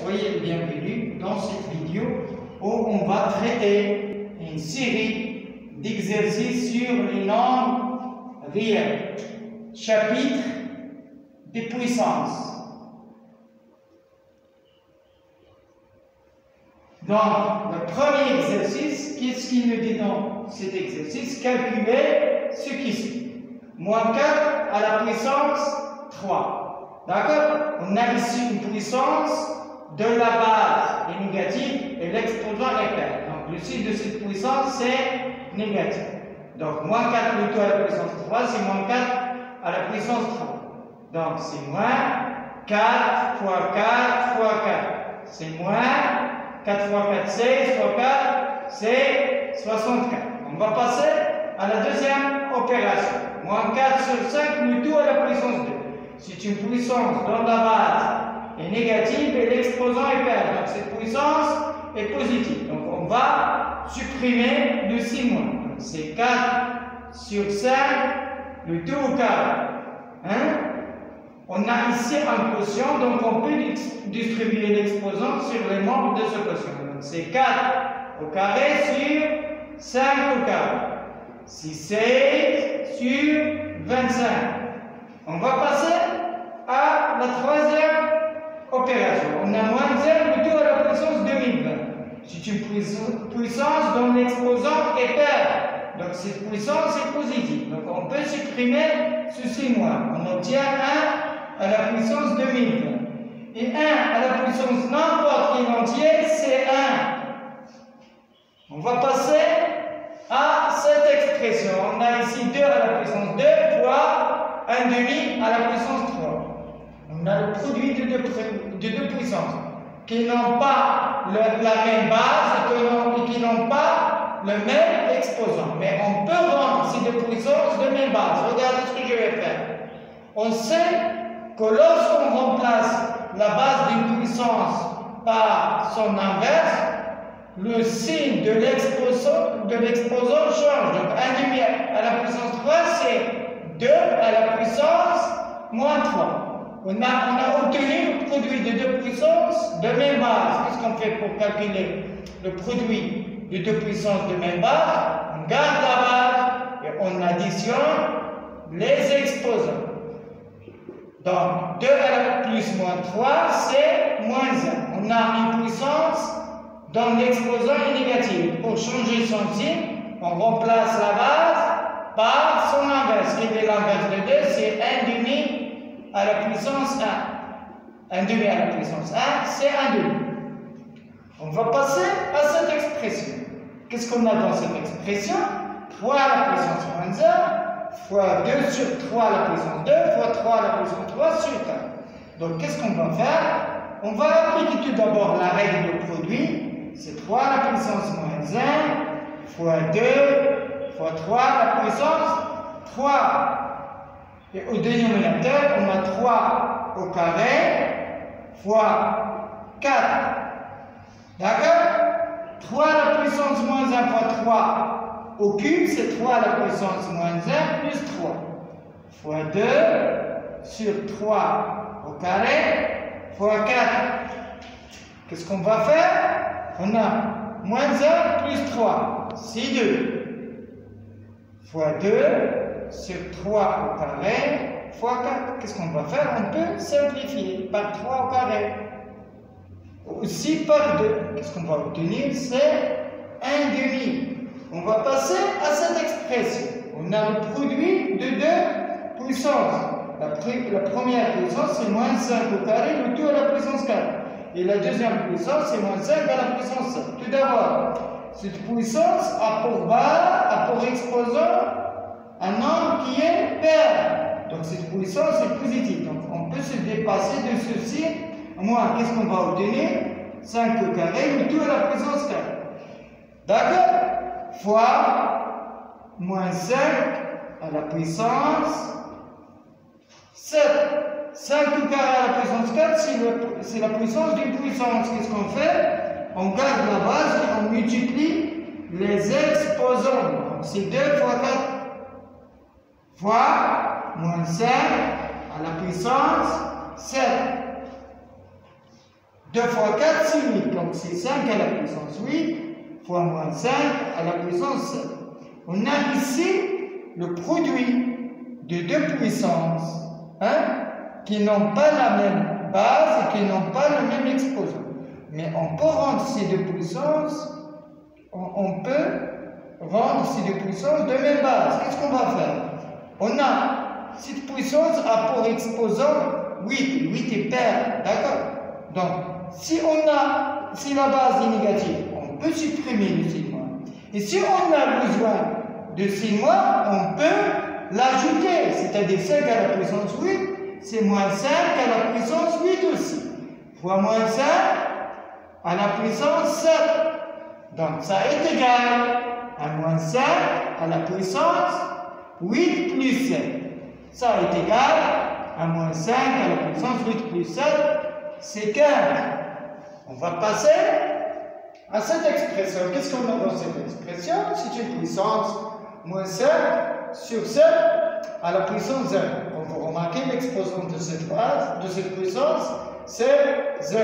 soyez les bienvenus dans cette vidéo où on va traiter une série d'exercices sur les nombres réels. Chapitre des puissances. Donc, le premier exercice, qu'est-ce qu'il nous dit dans cet exercice? Calculer ce qui suit. Moins 4 à la puissance 3. D'accord? On a ici une puissance de la base est négative et l'exposant est pair. Donc, le signe de cette puissance, c'est négatif. Donc, moins 4 plutôt à la puissance 3, c'est moins 4 à la puissance 3. Donc, c'est moins 4 fois 4 fois 4. C'est moins 4 fois 4, 16 fois 4, c'est 64. On va passer à la deuxième opération. Moins 4 sur 5, plutôt à la puissance 2. C'est une puissance dont la base est négative et l'exposant est pair. Donc cette puissance est positive. Donc on va supprimer le signe moins. C'est 4 sur 5, le tout au carré. On a ici un quotient, donc on peut distribuer l'exposant sur les membres de ce quotient. Donc c'est 4 au carré sur 5 au carré. C'est 16 sur 25. On va passer à la troisième opération. On a moins 0 plutôt à la puissance 2020. C'est une puissance dont l'exposant est pair. Donc cette puissance est positive. Donc on peut supprimer ceci moins. On obtient 1 à la puissance 2020. Et 1 à la puissance n'importe quel entier, c'est 1. On va passer à cette expression. On a ici 2 à la puissance 2 fois 1 demi à la puissance 3. On a le produit de deux puissances qui n'ont pas la même base et qui n'ont pas le même exposant. Mais on peut rendre ces deux puissances de même base. Regardez ce que je vais faire. On sait que lorsqu'on remplace la base d'une puissance par son inverse, le signe de l'exposant change. Donc 1 demi à la puissance 3, c'est 2 à la puissance moins 3. On a obtenu le produit de deux puissances de même base. Qu'est-ce qu'on fait pour calculer le produit de deux puissances de même base? On garde la base et on additionne les exposants. Donc, 2 à la plus moins 3, c'est moins 1. On a une puissance dont l'exposant est négatif. Pour changer son signe, on remplace la base par son inverse. Quel est l'inverse de 2? C'est 1 demi à la puissance 1. 1 demi à la puissance 1, c'est 1 demi. On va passer à cette expression. Qu'est-ce qu'on a dans cette expression? 3 à la puissance moins 1 fois 2 sur 3 à la puissance 2 fois 3 à la puissance 3 sur 4. Donc, qu'est-ce qu'on va faire? On va appliquer tout d'abord la règle de produit. C'est 3 à la puissance moins 1 fois 2 fois 3 à la puissance 3. Et au dénominateur, on a 3 au carré fois 4. D'accord? 3 à la puissance moins 1 fois 3 au cube, c'est 3 à la puissance moins 1 plus 3 fois 2 sur 3 au carré fois 4. Qu'est-ce qu'on va faire? On a moins 1 plus 3, c'est 2 fois 2 sur 3 au carré fois 4. Qu'est-ce qu'on va faire? On peut simplifier par 3 au carré. Aussi par 2. Qu'est-ce qu'on va obtenir? C'est 1 demi. On va passer à cette expression. On a le produit de deux puissances. La première puissance, c'est moins 5 au carré, le tout à la puissance 4. Et la deuxième puissance, c'est moins 5 à la puissance 5. Tout d'abord, cette puissance a pour base, a pour exposant un nombre qui est pair. Donc cette puissance est positive. Donc on peut se dépasser de ceci. Moins, qu'est-ce qu'on va obtenir? 5 au carré, le tout à la puissance 4. D'accord? Fois moins 5 à la puissance 7. 5 au carré à la puissance 4, c'est la puissance d'une puissance. Qu'est-ce qu'on fait? On garde la base et on multiplie les exposants. Donc c'est 2 fois 4 fois moins 5 à la puissance 7. 2 fois 4, c'est 8. Donc c'est 5 à la puissance 8 fois moins 5 à la puissance 7. On a ici le produit de deux puissances qui n'ont pas la même base et qui n'ont pas le même exposant. Mais on peut rendre ces deux puissances, on peut rendre ces deux puissances de même base. Qu'est-ce qu'on va faire? On a cette puissance a pour exposant 8. 8 est pair, d'accord? Donc, si la base est négative, on peut supprimer le sigma. Et si on a besoin de sigma, on peut l'ajouter, c'est-à-dire 5 à la puissance 8, c'est moins 5 à la puissance 8 aussi, fois moins 5 à la puissance 7. Donc, ça est égal à moins 5 à la puissance 8 plus 7. Ça est égal à moins 5 à la puissance 8 plus 7, c'est 15. On va passer à cette expression. Qu'est-ce qu'on a dans cette expression? C'est une puissance moins 7 sur 7 à la puissance 0. Donc, vous remarquez l'exposant de cette base, de cette puissance, c'est 0.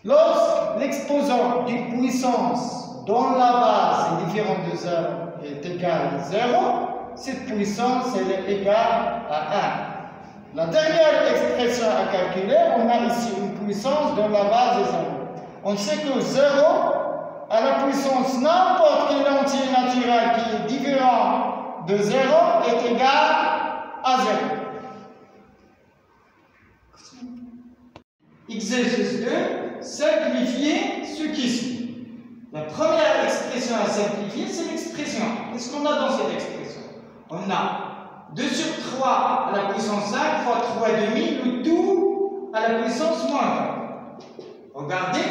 Lorsque l'exposant d'une puissance dont la base est différente de 0 est égal à 0, cette puissance elle est égale à 1. La dernière expression à calculer, on a ici une puissance dont la base est 0. On sait que 0 à la puissance n'importe quel entier naturel qui est différent de 0 est égal à 0. Exercice 2, simplifier ce qui suit. La première expression à simplifier, c'est l'expression. Qu'est-ce qu'on a dans cette expression? On a 2 sur 3 à la puissance 5 fois 3 demi, le tout à la puissance moins 4. Regardez,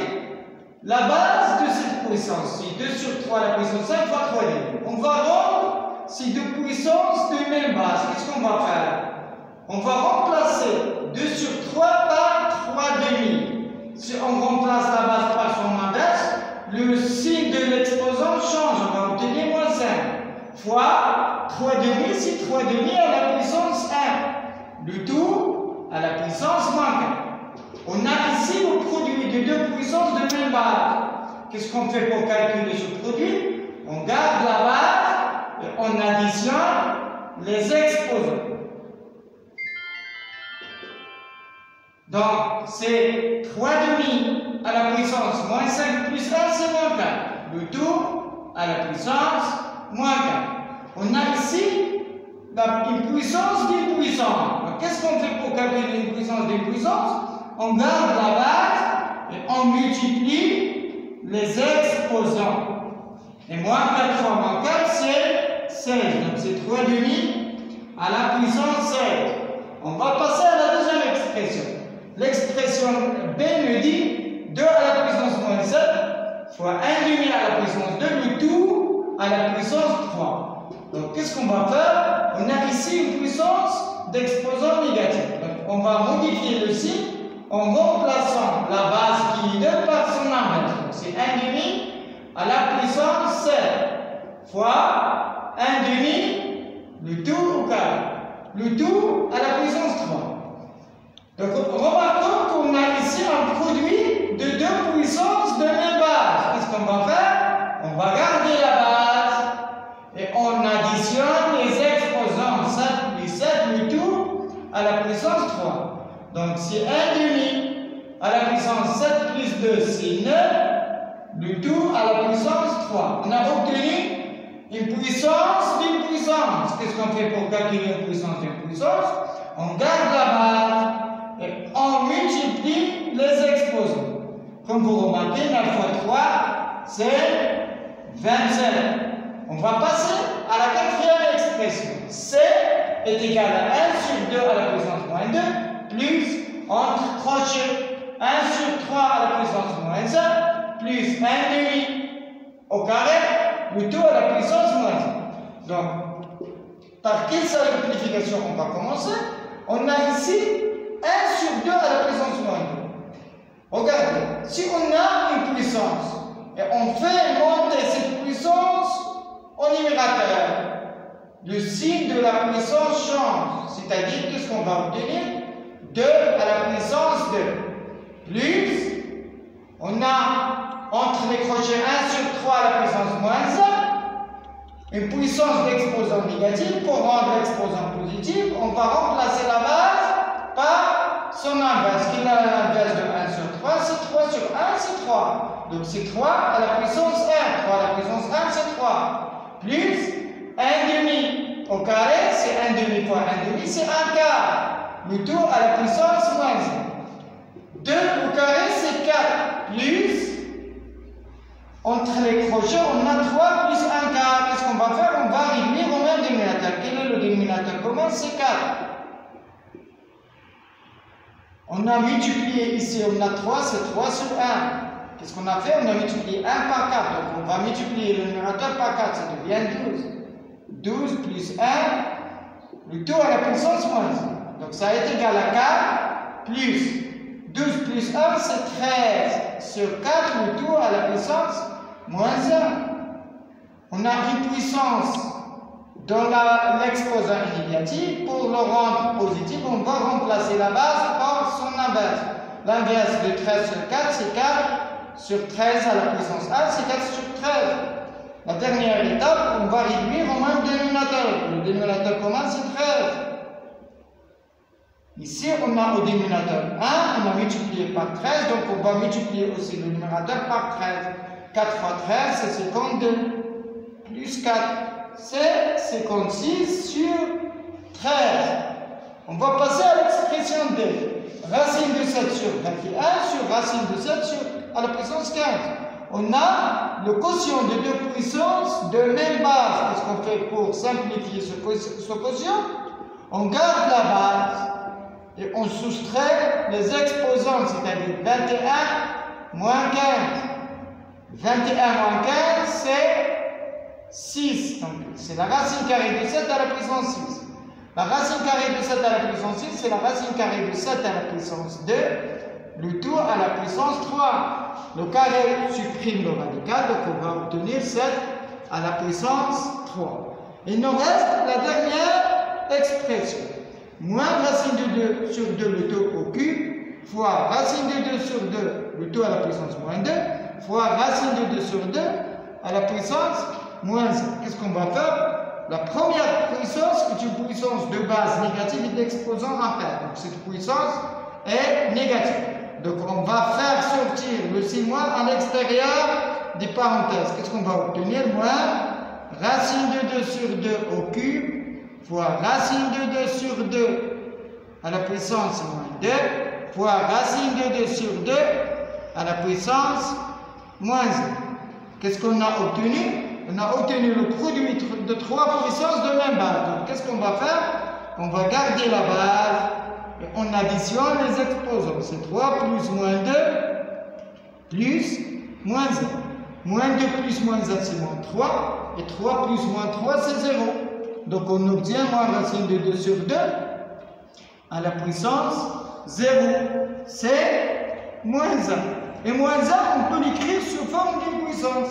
la base de cette puissance, c'est 2 sur 3 à la puissance 5 fois 3 demi. On va rendre ces deux puissances de même base. Qu'est-ce qu'on va faire? On va remplacer 2 sur 3 par 3 demi. Si on remplace la base par son inverse, le signe de l'exposant change. On va obtenir moins 5 fois 3 demi, c'est 3 demi à la puissance 1. Le tout à la puissance moins 4. On a ici le produit de deux puissances de même base. Qu'est-ce qu'on fait pour calculer ce produit? On garde la base et on additionne les exposants. Donc, c'est 3 demi à la puissance moins 5 plus 1, c'est moins 4. Le tout à la puissance moins 4. On a ici une puissance d'une puissance. Qu'est-ce qu'on fait pour calculer une puissance d'une puissance? On garde la base et on multiplie les exposants. Et moins 4 fois moins 4, c'est 16. Donc, c'est 3 demi à la puissance 16. On va passer à la deuxième expression. L'expression B me dit 2 à la puissance moins 7 fois 1 demi à la puissance 2, le tout à la puissance 3. Donc, qu'est-ce qu'on va faire? On a ici une puissance d'exposant négatif. Donc, on va modifier le signe en remplaçant la base qui est 2 par son inverse. Donc, c'est 1 demi à la puissance 7 fois 1 demi, le tout au carré. Le tout à la puissance 3. Donc, remarquons qu'on a ici un produit de deux puissances de même base. Qu'est-ce qu'on va faire? On va garder la base et on additionne les exposants. 7 plus 7, le tout à la puissance 3. Donc, c'est 1 demi à la puissance 7 plus 2, c'est 9. Le tout à la puissance 3. On a obtenu une puissance d'une puissance. Qu'est-ce qu'on fait pour calculer une puissance d'une puissance? On garde la base et on multiplie les exposants. Comme vous remarquez, 9 fois 3, c'est 27. On va passer à la quatrième expression. C est égal à 1 sur 2 à la puissance moins 2, plus, entre crochets, 1 sur 3 à la puissance moins 1, plus 1 demi au carré, le tout à la puissance moins 1. Donc, par quelle simplification on va commencer? On a ici 1 sur 2 à la puissance moins 2. Regardez, si on a une puissance et on fait monter cette puissance au numérateur, le signe de la puissance change. C'est-à-dire, qu'est-ce qu'on va obtenir? 2 à la puissance 2 plus entre les crochets 1 sur 3 à la puissance moins 1, une puissance d'exposant négatif. Pour rendre l'exposant positif, on va remplacer la base par son inverse. Qui est l'inverse de 1 sur 3? C'est 3 sur 1, c'est 3. Donc c'est 3 à la puissance 1. 3 à la puissance 1, c'est 3. Plus 1 demi au carré, c'est 1 demi fois 1 demi, c'est 1 quart. Le tout à la puissance moins 1. 2 au carré, c'est 4. Plus, entre les crochets, on a 3 plus 1 quart. Qu'est-ce qu'on va faire? On va réduire au même dénominateur. Quel est le dénominateur commun? C'est 4. On a multiplié ici, on a 3, c'est 3 sur 1. Qu'est-ce qu'on a fait? On a multiplié 1 par 4. Donc on va multiplier le numérateur par 4, ça devient 12. 12 plus 1, le tout à la puissance moins 1. Donc ça est égal à 4 plus 12 plus 1, c'est 13 sur 4, le tout à la puissance moins 1. On a une puissance dans l'exposant négatif. Pour le rendre positif, on va remplacer la base par son inverse. L'inverse de 13 sur 4, c'est 4 sur 13 à la puissance 1, c'est 4 sur 13. La dernière étape, on va réduire au même dénominateur. Le dénominateur commun, c'est 13. Ici, on a au dénominateur 1, on a multiplié par 13, donc on va multiplier aussi le numérateur par 13. 4 fois 13, c'est 52. Plus 4, c'est 56 sur 13. On va passer à l'expression de racine de 7 sur 21 sur racine de 7 sur à la puissance 15. On a le quotient de deux puissances de même base. Qu'est-ce qu'on fait pour simplifier ce quotient? On garde la base et on soustrait les exposants, c'est-à-dire 21 moins 15. 21 moins 15, c'est 6. Donc, c'est la racine carrée de 7 à la puissance 6. La racine carrée de 7 à la puissance 6, c'est la racine carrée de 7 à la puissance 2. Le tout à la puissance 3. Le carré supprime le radical, donc on va obtenir 7 à la puissance 3. Il nous reste la dernière expression. Moins racine de 2 sur 2 le tout au cube, fois racine de 2 sur 2 le tout à la puissance moins 2, fois racine de 2 sur 2 à la puissance moins 1. Qu'est-ce qu'on va faire? La première puissance est une puissance de base négative et d'exposant impair. Donc cette puissance est négative. Donc on va faire sortir le 6 à l'extérieur des parenthèses. Qu'est-ce qu'on va obtenir? Moins racine de 2 sur 2 au cube fois racine de 2 sur 2 à la puissance moins 2 fois racine de 2 sur 2 à la puissance moins 1. Qu'est-ce qu'on a obtenu? On a obtenu le produit de trois puissances de même base. Donc qu'est-ce qu'on va faire? On va garder la base. Et on additionne les exposants. C'est 3 plus moins 2 plus moins 1. Moins 2 plus moins 1, c'est moins 3. Et 3 plus moins 3, c'est 0. Donc on obtient moins racine de 2 sur 2 à la puissance 0. C'est moins 1. Et moins 1, on peut l'écrire sous forme d'une puissance.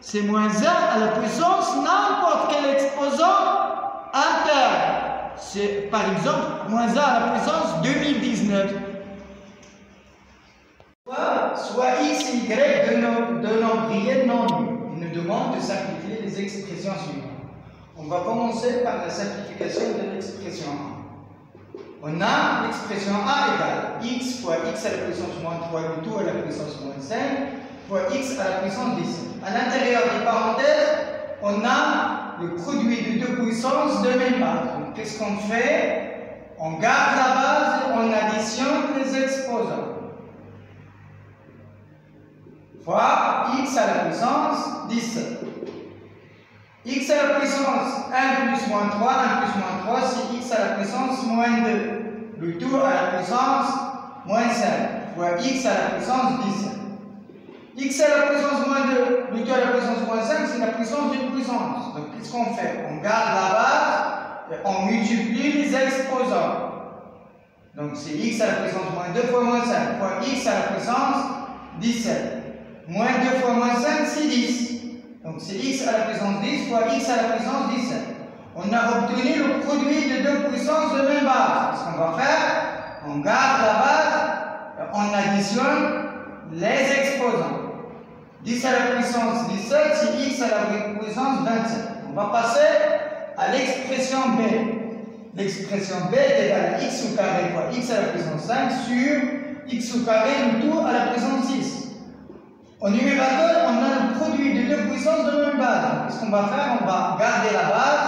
C'est moins 1 à la puissance n'importe quel exposant impair. C'est par exemple moins 1 à la puissance 2019. Soit x et y de nombrils non nuls. Il nous demande de simplifier les expressions suivantes. On va commencer par la simplification de l'expression 1. On a l'expression 1 égale x fois x à la puissance moins 3 le tout à la puissance moins 5 fois x à la puissance 10. À l'intérieur des parenthèses, on a le produit de deux puissances de même base. Donc, qu'est-ce qu'on fait? On garde la base et on additionne les exposants. Fois x à la puissance 10. X à la puissance 1 plus moins 3, 1 plus moins 3, c'est x à la puissance moins 2. Le tout à la puissance moins 5 fois x à la puissance 10. X à la puissance moins 2, le tout à la puissance moins 5, c'est la puissance d'une puissance. Donc, qu'est-ce qu'on fait? On garde la base et on multiplie les exposants. Donc, c'est x à la puissance moins 2 fois moins 5 fois x à la puissance 17. Moins 2 fois moins 5, c'est 10. Donc, c'est x à la puissance 10 fois x à la puissance 17. On a obtenu le produit de deux puissances de même base. Ce qu'on va faire, on garde la base et on additionne les exposants. 10 à la puissance 17, c'est x à la puissance 27. On va passer à l'expression b. L'expression b est égale à x au carré fois x à la puissance 5 sur x au carré le tout à la puissance 6. Au numérateur, on a le produit de deux puissances de même base. Qu'est-ce qu'on va faire? On va garder la base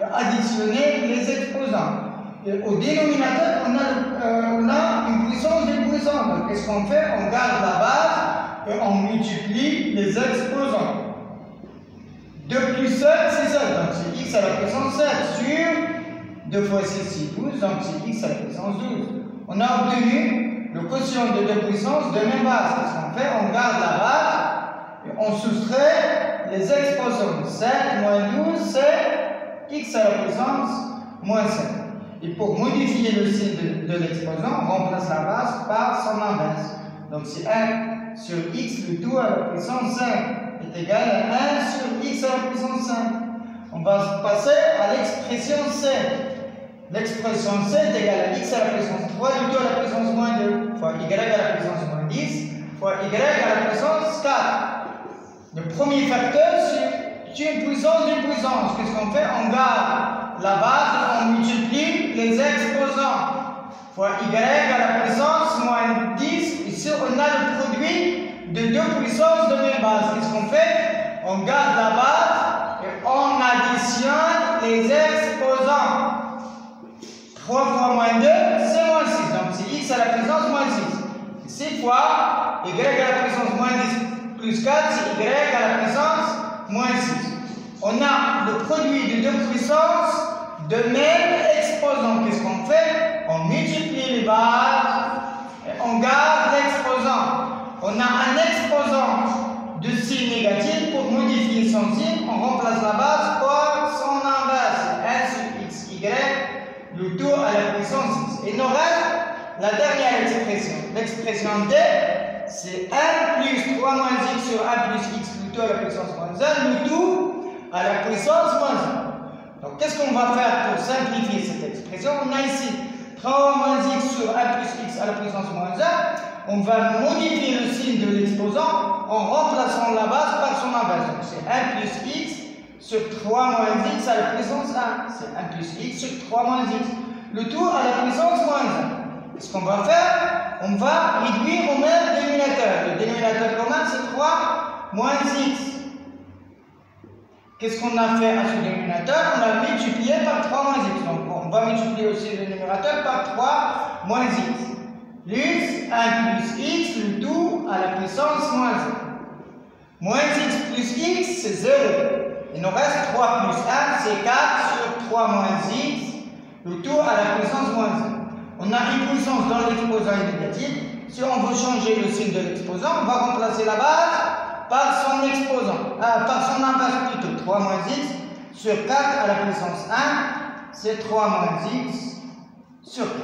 et additionner les exposants. Et au dénominateur, on a une puissance d'une puissance. Donc, qu'est-ce qu'on fait? On garde la base et on multiplie les exposants. 2 plus 7, c'est 7. Donc, c'est x à la puissance 7 sur 2 fois 6, c'est 12. Donc, c'est x à la puissance 12. On a obtenu le quotient de deux puissances de même base. Qu'est-ce qu'on fait? On garde la base et on soustrait les exposants. 7 moins 12, c'est x à la puissance moins 7. Et pour modifier le signe de l'exposant, on remplace la base par son inverse. Donc c'est 1 sur x, le tout à la puissance 5 est égal à 1 sur x à la puissance 5. On va passer à l'expression c. L'expression c est égale à x à la puissance 3, le tout à la puissance moins 2, fois y à la puissance moins 10, fois y à la puissance 4. Le premier facteur, c'est une puissance d'une puissance. Qu'est-ce qu'on fait? On garde la base, on multiplie les exposants. Fois y à la puissance moins 10. Ici, on a le produit de deux puissances de même base. Qu'est-ce qu'on fait? On garde la base et on additionne les exposants. 3 fois moins 2, c'est moins 6. Donc, c'est x à la puissance moins 6. 6 fois y à la puissance moins 10 plus 4, c'est y à la puissance moins 6. On a le produit de deux puissances de même exposant. Qu'est-ce qu'on fait? On multiplie les bases et on garde l'exposant. On a un exposant de signe négatif. Pour modifier son signe, on remplace la base par son inverse. 1 sur x, y, le tout à la puissance 6. Et nous reste la dernière expression. L'expression d, c'est 1 plus 3 moins x sur 1 plus x, le tout à la puissance moins 1, le tout à la puissance moins 1. Donc, qu'est-ce qu'on va faire pour simplifier cette expression? On a ici 3 moins x sur 1 plus x à la puissance moins 1. On va modifier le signe de l'exposant en remplaçant la base par son inverse. Donc, c'est 1 plus x sur 3 moins x à la puissance 1. C'est 1 plus x sur 3 moins x. Le tout à la puissance moins 1. Ce qu'on va faire, on va réduire au même dénominateur. Le dénominateur commun, c'est 3 moins x. Qu'est-ce qu'on a fait à ce dénominateur? On a multiplié par 3 moins x. Donc, on va multiplier aussi le numérateur par 3 moins x. Plus 1 plus x, le tout à la puissance moins 1. Moins x plus x, c'est 0. Il nous reste 3 plus 1, c'est 4 sur 3 moins x, le tout à la puissance moins 1. On a une puissance dans l'exposant négatif. Si on veut changer le signe de l'exposant, on va remplacer la base par son exposant, par son inverse plutôt. 3 moins x sur 4 à la puissance 1, c'est 3 moins x sur 4.